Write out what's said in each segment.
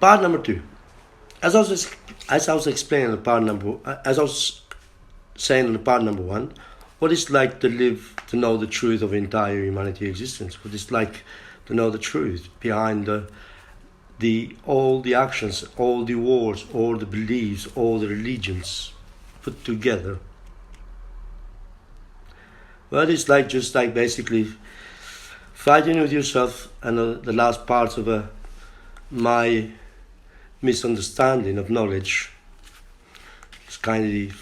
Part number 2. As I was explaining in part number, as I was saying in part number 1, what it's like to live, to know the truth of entire humanity existence. What it's like to know the truth behind all the actions, all the wars, all the beliefs, all the religions put together. Well, it's like just like basically fighting with yourself, and the last parts of my misunderstanding of knowledge is kind of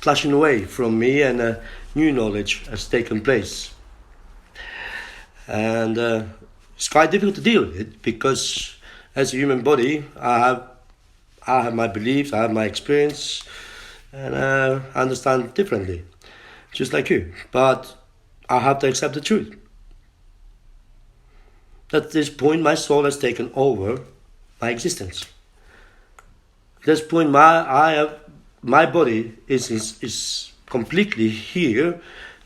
flashing away from me, and new knowledge has taken place. And it's quite difficult to deal with it, because as a human body, I have my beliefs, I have my experience, and I understand differently, just like you. But I have to accept the truth. At this point, my soul has taken over my existence. At this point, my body is completely here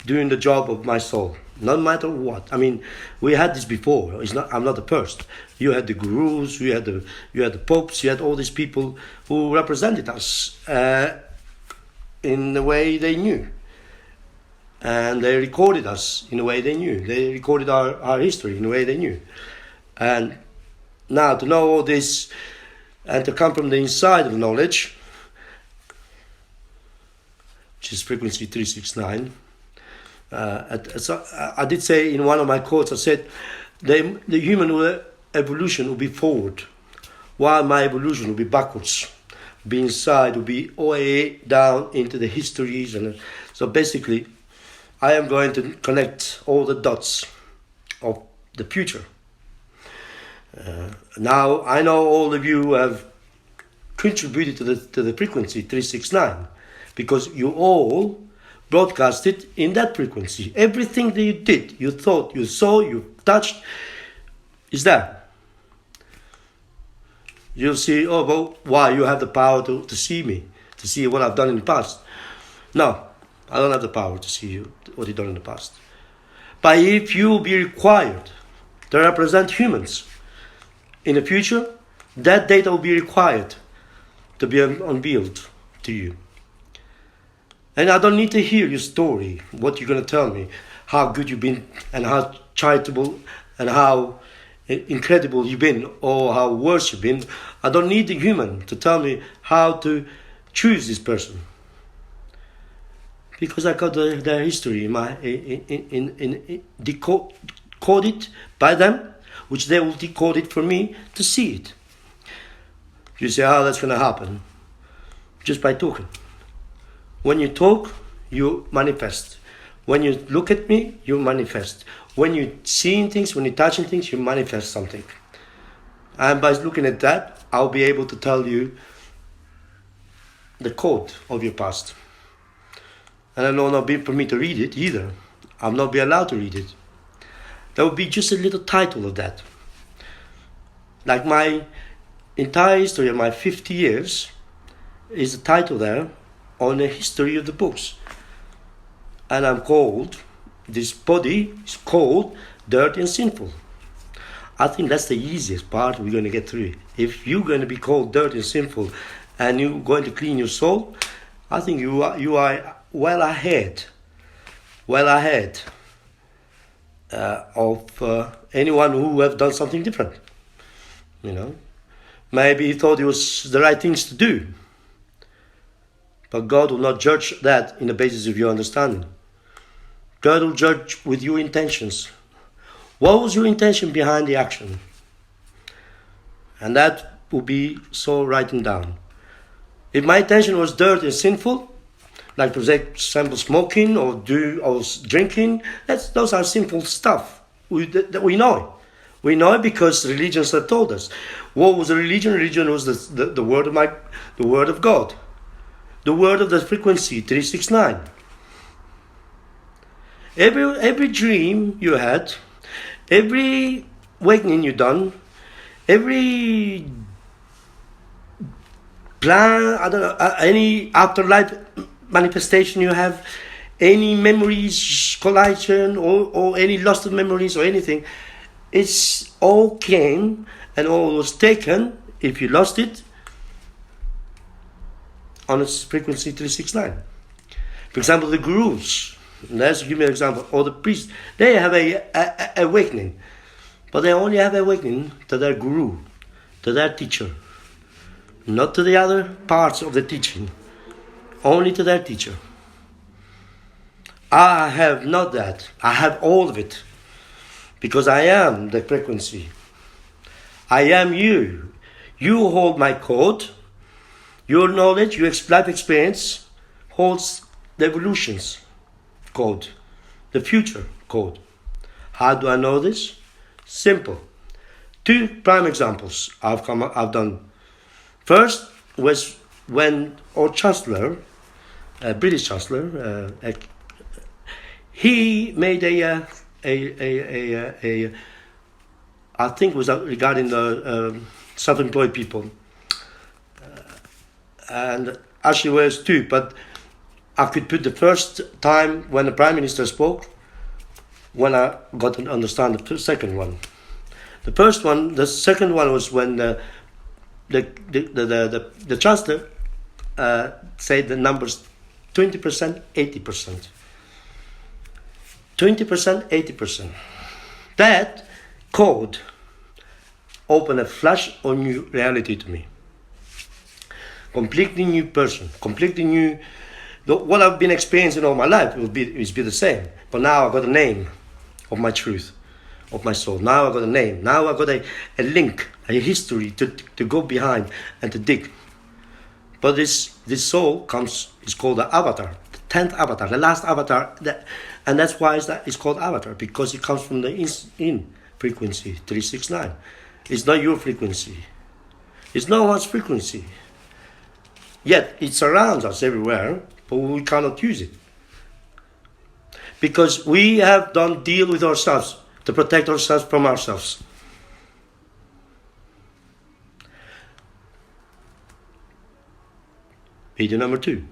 doing the job of my soul, no matter what. I mean, we had this before. I'm not the first. You had the gurus, you had the popes, you had all these people who represented us in the way they knew, and they recorded us in the way they knew. They recorded our history in the way they knew. And now to know all this and to come from the inside of knowledge, which is frequency 369. So I did say in one of my quotes, I said, the human evolution will be forward, while my evolution will be backwards, be inside, will be way down into the histories. And so basically, I am going to connect all the dots of the future. Now I know all of you have contributed to the frequency 369, because you all broadcasted in that frequency. Everything that you did, you thought, you saw, you touched, is there. You'll see, oh, well, why? You have the power to see me, to see what I've done in the past. No, I don't have the power to see you, what you've done in the past. But if you will be required to represent humans in the future, that data will be required to be unveiled to you. And I don't need to hear your story, what you're going to tell me, how good you've been, and how charitable, and how incredible you've been, or how worse you've been. I don't need the human to tell me how to choose this person, because I got their history decoded by them, which they will decode it for me to see it. You say, how that's going to happen? Just by talking. When you talk, you manifest. When you look at me, you manifest. When you're seeing things, when you're touching things, you manifest something. And by looking at that, I'll be able to tell you the code of your past. And it will not be for me to read it either. I'll not be allowed to read it. There will be just a little title of that. Like my entire history of my 50 years is a title there on the history of the books. And I'm called, this body is called dirty and sinful. I think that's the easiest part we're going to get through. If you're going to be called dirty and sinful and you're going to clean your soul, I think you are well ahead of anyone who have done something different. You know, maybe he thought it was the right things to do, but God will not judge that in the basis of your understanding. God will judge with your intentions. What was your intention behind the action? And that will be so written down. If my intention was dirty and sinful, like for example smoking or drinking, those are sinful stuff that we know. We know it because religions have told us. What was a religion? Religion was the word of God, the word of the frequency 369. Every dream you had, every awakening you done, every plan, I don't know, any afterlife manifestation you have, any memories, collation, or any lost of memories or anything, it's all came and all was taken, if you lost it, on its frequency 369. For example, the gurus, let's give me an example, or the priests, they have a awakening, but they only have awakening to their guru, to their teacher, not to the other parts of the teaching, only to their teacher. I have not that. I have all of it, because I am the frequency. I am you. You hold my code. Your knowledge, your life experience holds the evolution's code, the future code. How do I know this? Simple. 2 prime examples I've done. First was when our Chancellor, British Chancellor, he made a I think it was regarding the self-employed people, and actually was 2, but I could put the first time when the Prime Minister spoke, when I got to understand the second one. The second one was when the Chancellor said the numbers 20%, 80%. 20%, 80%. That code opened a flash of new reality to me. Completely new person, completely new. What I've been experiencing all my life will be the same. But now I've got a name of my truth, of my soul. Now I've got a name. Now I've got a link, a history to go behind and to dig. But this soul is called the avatar, the 10th avatar, the last avatar. And that's why it's called avatar, because it comes from the in frequency, 369. It's not your frequency. It's no one's frequency. Yet it surrounds us everywhere, but we cannot use it. Because we have done deal with ourselves to protect ourselves from ourselves. Video number 2.